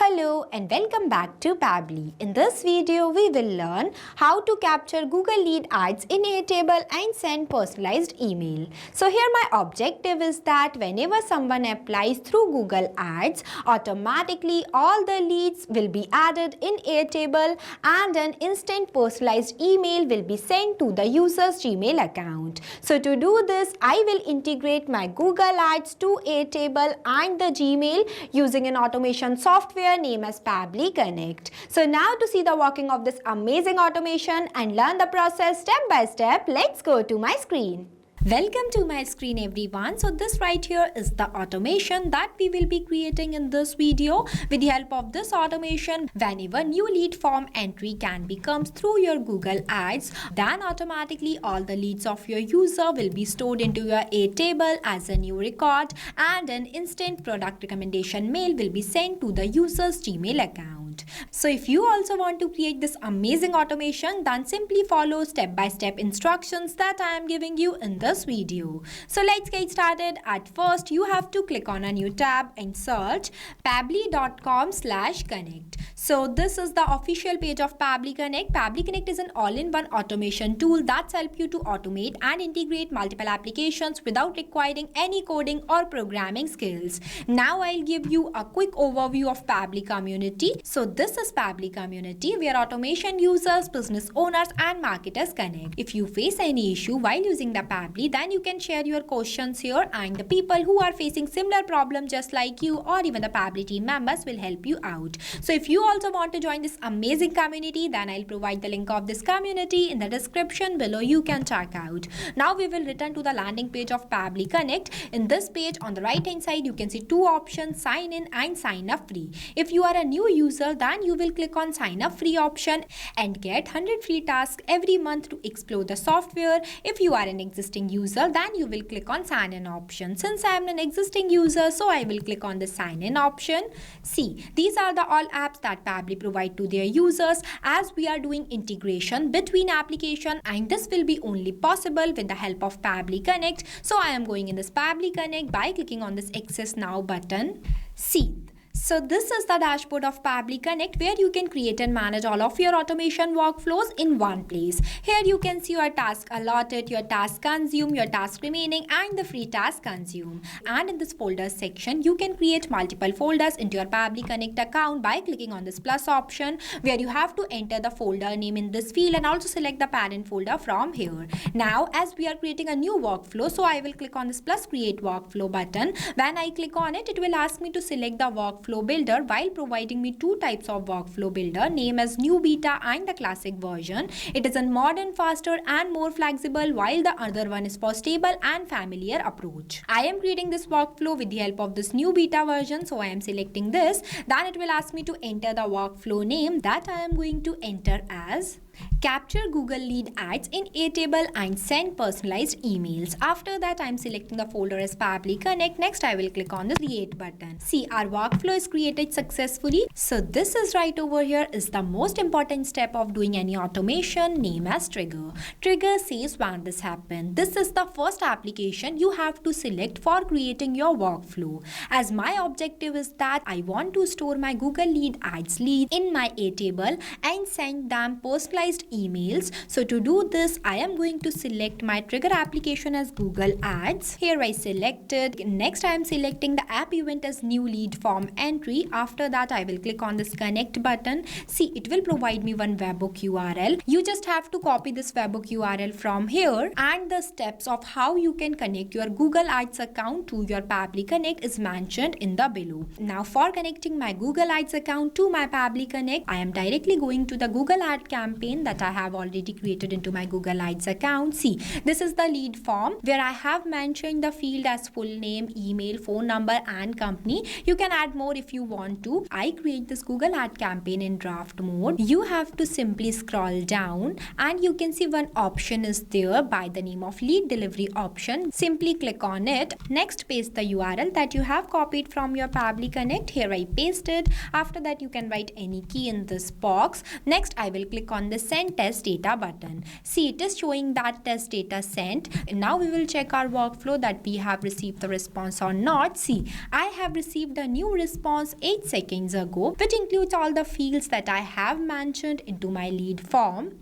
Hello and welcome back to Pabbly. In this video, we will learn how to capture Google Lead ads in Airtable and send personalized email. So here my objective is that whenever someone applies through Google Ads, automatically all the leads will be added in Airtable and an instant personalized email will be sent to the user's Gmail account. So to do this, I will integrate my Google Ads to Airtable and the Gmail using an automation software named as Pabbly Connect. So now to see the working of this amazing automation and learn the process step by step, let's go to my screen. Welcome to my screen everyone. So this right here is the automation that we will be creating in this video. With the help of this automation, whenever new lead form entry can be comes through your Google Ads, then automatically all the leads of your user will be stored into your Airtable as a new record and an instant product recommendation mail will be sent to the user's Gmail account. So if you also want to create this amazing automation, then simply follow step-by-step instructions that I am giving you in this video. So let's get started. At first, you have to click on a new tab and search pabbly.com/connect. So this is the official page of Pabbly Connect. Pabbly Connect is an all-in-one automation tool that helps you to automate and integrate multiple applications without requiring any coding or programming skills. Now I'll give you a quick overview of Pabbly community. So this is Pabbly community where automation users, business owners and marketers connect. If you face any issue while using the Pabbly, then you can share your questions here and the people who are facing similar problems just like you or even the Pabbly team members will help you out. So if you also want to join this amazing community, then I'll provide the link of this community in the description below. You can check out. Now we will return to the landing page of Pabbly Connect. In this page on the right hand side, you can see two options, sign in and sign up free. If you are a new user, then you will click on sign up free option and get 100 free tasks every month to explore the software. If you are an existing user, then you will click on sign in option. Since I am an existing user, so I will click on the sign in option. See, these are the all apps that Pabbly provide to their users as we are doing integration between application, and this will be only possible with the help of Pabbly Connect. So I am going in this Pabbly Connect by clicking on this access now button. See, so this is the dashboard of Pabbly Connect where you can create and manage all of your automation workflows in one place. Here you can see your task allotted, your task consumed, your task remaining and the free task consumed. And in this folder section, you can create multiple folders into your Pabbly Connect account by clicking on this plus option where you have to enter the folder name in this field and also select the parent folder from here. Now as we are creating a new workflow, so I will click on this plus create workflow button. When I click on it, it will ask me to select the workflow builder while providing me two types of workflow builder, name as new beta and the classic version. It is a modern, faster and more flexible, while the other one is for stable and familiar approach. I am creating this workflow with the help of this new beta version, so I am selecting this. Then it will ask me to enter the workflow name that I am going to enter as capture Google Lead ads in Airtable and send personalized emails. After that, I am selecting the folder as Pabbly Connect. Next, I will click on the create button. See, our workflow is created successfully. So this is right over here is the most important step of doing any automation, name as trigger. Trigger says when this happens. This is the first application you have to select for creating your workflow. As my objective is that I want to store my Google Lead ads lead in my Airtable and send them personalized emails. So to do this, I am going to select my trigger application as Google Ads. Here I selected. Next, I am selecting the app event as new lead form entry. After that, I will click on this connect button. See, it will provide me one webhook URL. You just have to copy this webhook URL from here, and the steps of how you can connect your Google Ads account to your Pabbly Connect is mentioned in the below. Now for connecting my Google Ads account to my Pabbly Connect, I am directly going to the Google Ad campaign that I have already created into my Google Ads account. See, this is the lead form where I have mentioned the field as full name, email, phone number and company. You can add more if you want to. I create this Google Ad campaign in draft mode. You have to simply scroll down and you can see one option is there by the name of lead delivery option. Simply click on it. Next, paste the URL that you have copied from your Pabbly Connect. Here I paste it. After that, you can write any key in this box. Next, I will click on the send test data button. See, it is showing that test data sent. Now we will check our workflow that we have received the response or not. See, I have received a new response 8 seconds ago, which includes all the fields that I have mentioned into my lead form.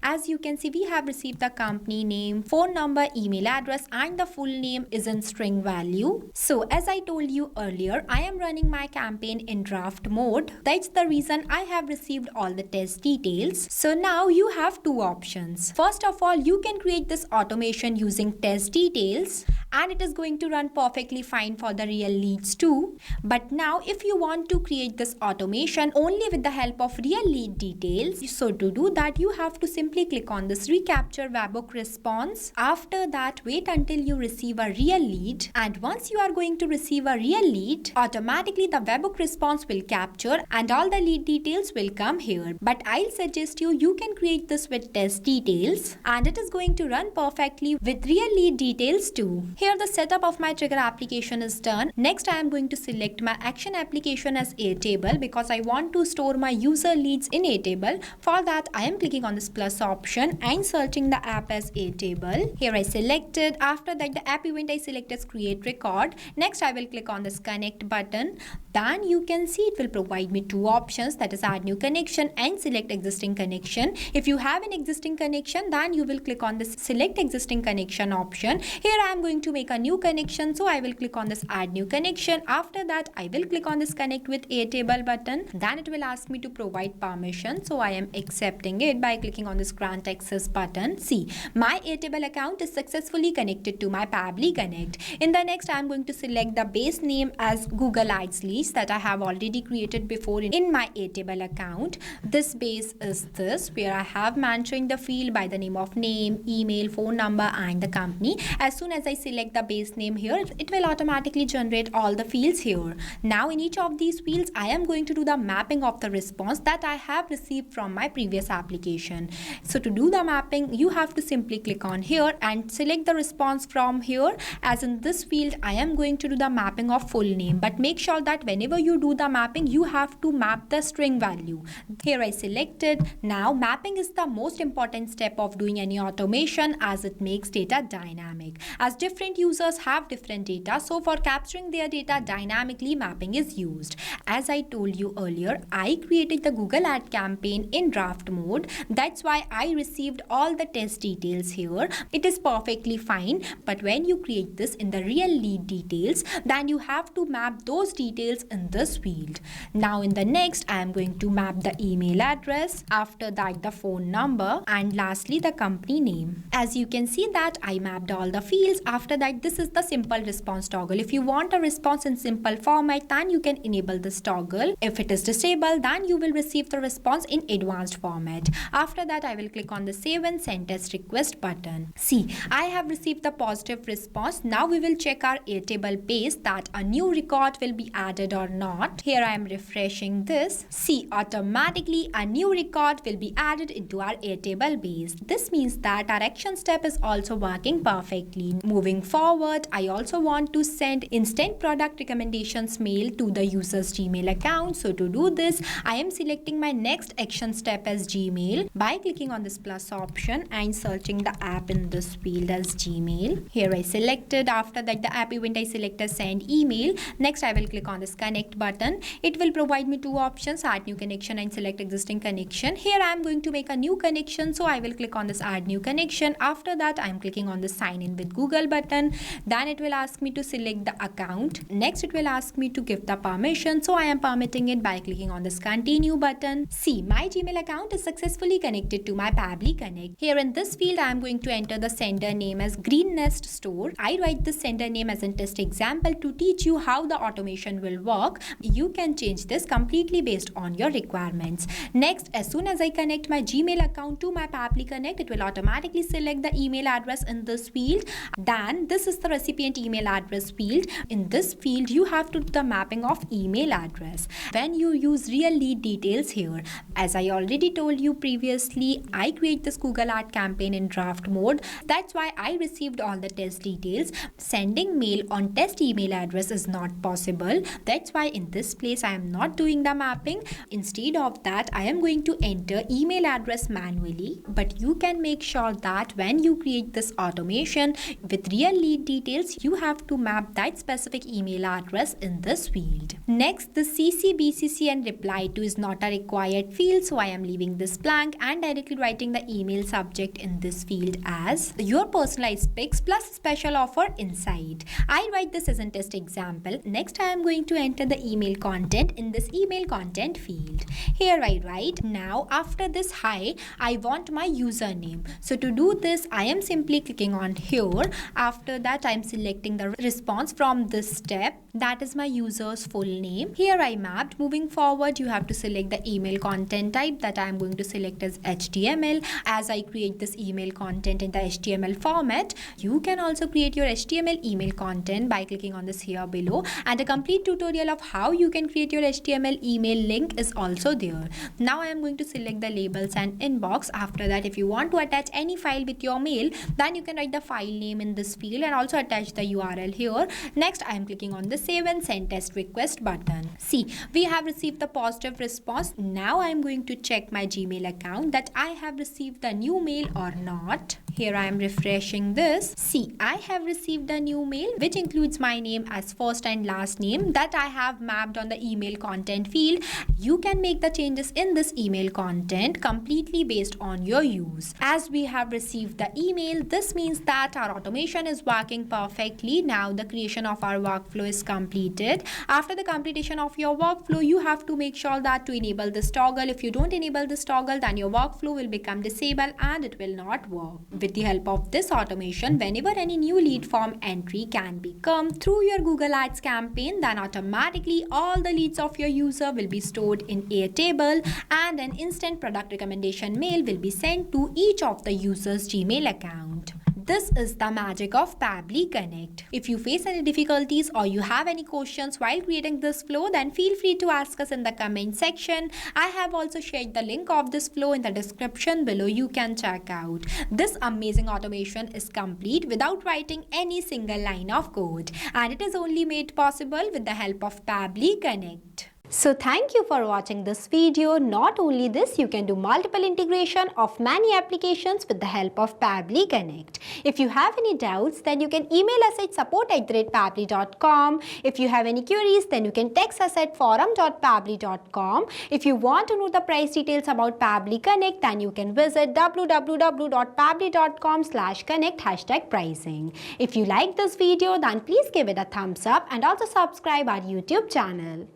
As you can see, we have received the company name, phone number, email address, and the full name is in string value. So as I told you earlier, I am running my campaign in draft mode. That's the reason I have received all the test details. So now you have two options. First of all, you can create this automation using test details, and it is going to run perfectly fine for the real leads too. But now if you want to create this automation only with the help of real lead details, so to do that you have to simply click on this recapture webhook response. After that, wait until you receive a real lead, and once you are going to receive a real lead, automatically the webhook response will capture and all the lead details will come here. But I'll suggest you can create this with test details, and it is going to run perfectly with real lead details too. Here the setup of my trigger application is done. Next I am going to select my action application as Airtable because I want to store my user leads in Airtable. For that I am clicking on this plus option and searching the app as Airtable. Here I selected. After that the app event I select as create record. Next I will click on this connect button. Then you can see it will provide me two options, that is add new connection and select existing connection. If you have an existing connection, then you will click on this select existing connection option. Here I am going to make a new connection, so I will click on this add new connection. After that I will click on this connect with Airtable button. Then it will ask me to provide permission, so I am accepting it by clicking on this grant access button. See, my Airtable account is successfully connected to my Pabbly Connect. In the next I am going to select the base name as Google Ads leads that I have already created before in my Airtable account. This base is this, where I have mentioned the field by the name of name, email, phone number and the company. As soon as I select the base name here, it will automatically generate all the fields here. Now in each of these fields I am going to do the mapping of the response that I have received from my previous application. So to do the mapping, you have to simply click on here and select the response from here. As in this field I am going to do the mapping of full name, but make sure that whenever you do the mapping you have to map the string value. Here I selected. Now mapping is the most important step of doing any automation as it makes data dynamic. As different users have different data, so for capturing their data dynamically, mapping is used. As I told you earlier, I created the Google Ad campaign in draft mode. That's why I received all the test details here. It is perfectly fine, but when you create this in the real lead details, then you have to map those details in this field. Now in the next I am going to map the email address, after that the phone number, and lastly the company name. As you can see that I mapped all the fields. After that, this is the simple response toggle. If you want a response in simple format, then you can enable this toggle. If it is disabled, then you will receive the response in advanced format. After that I will click on the save and send test request button. See, I have received the positive response. Now we will check our Airtable base that a new record will be added or not. Here I am refreshing this. See, automatically a new record will be added into our Airtable base. This means that our action step is also working perfectly. Moving forward, I also want to send instant product recommendations mail to the user's Gmail account. So to do this, I am selecting my next action step as Gmail by clicking on this plus option and searching the app in this field as Gmail. Here I selected. After that the app event I select as send email. Next I will click on this connect button. It will provide me two options, add new connection and select existing connection. Here I am going to make a new connection, so I will click on this add new connection. After that I am clicking on the sign in with Google button. Then it will ask me to select the account. Next it will ask me to give the permission, so I am permitting it by clicking on this continue button. See, my Gmail account is successfully connected to my Pabbly Connect. Here in this field I am going to enter the sender name as Green Nest Store. I write the sender name as a test example to teach you how the automation will work. You can change this completely based on your requirements. Next, as soon as I connect my Gmail account to my Pabbly Connect, it will automatically select the email address in this field. Then and this is the recipient email address field. In this field, you have to do the mapping of email address. When you use real lead details here, as I already told you previously, I create this Google Ad campaign in draft mode. That's why I received all the test details. Sending mail on test email address is not possible. That's why in this place I am not doing the mapping. Instead of that, I am going to enter email address manually. But you can make sure that when you create this automation with real lead details, you have to map that specific email address in this field. Next, the CC, BCC and reply to is not a required field, so I am leaving this blank and directly writing the email subject in this field as your personalized pics plus special offer inside. I write this as a test example. Next, I am going to enter the email content in this email content field. Here I write, now after this hi, I want my username. So to do this, I am simply clicking on here. After that, I am selecting the response from this step, that is my user's full name. Here I mapped. Moving forward, you have to select the email content type that I am going to select as HTML. As I create this email content in the HTML format, you can also create your HTML email content by clicking on this here below, and a complete tutorial of how you can create your HTML email link is also there. Now I am going to select the labels and inbox. After that, if you want to attach any file with your mail, then you can write the file name in this field and also attach the URL here. Next, I am clicking on the save and send test request button. See, we have received the positive response. Now I am going to check my Gmail account that I have received the new mail or not. Here I am refreshing this. See, I have received a new mail which includes my name as first and last name that I have mapped on the email content field. You can make the changes in this email content completely based on your use. As we have received the email, this means that our automation is working perfectly. Now the creation of our workflow is completed. After the completion of your workflow, you have to make sure that to enable this toggle. If you don't enable this toggle, then your workflow will become disabled and it will not work. With the help of this automation, whenever any new lead form entry can become through your Google Ads campaign, then automatically all the leads of your user will be stored in Airtable and an instant product recommendation mail will be sent to each of the user's Gmail account. This is the magic of Pabbly Connect. If you face any difficulties or you have any questions while creating this flow, then feel free to ask us in the comment section. I have also shared the link of this flow in the description below. You can check out. This amazing automation is complete without writing any single line of code, and it is only made possible with the help of Pabbly Connect. So thank you for watching this video. Not only this, you can do multiple integration of many applications with the help of Pabbly Connect. If you have any doubts, then you can email us at support@pabbly.com. If you have any queries, then you can text us at forum.pabbly.com. If you want to know the price details about Pabbly Connect, then you can visit www.pabbly.com/connect #pricing. If you like this video, then please give it a thumbs up and also subscribe our YouTube channel.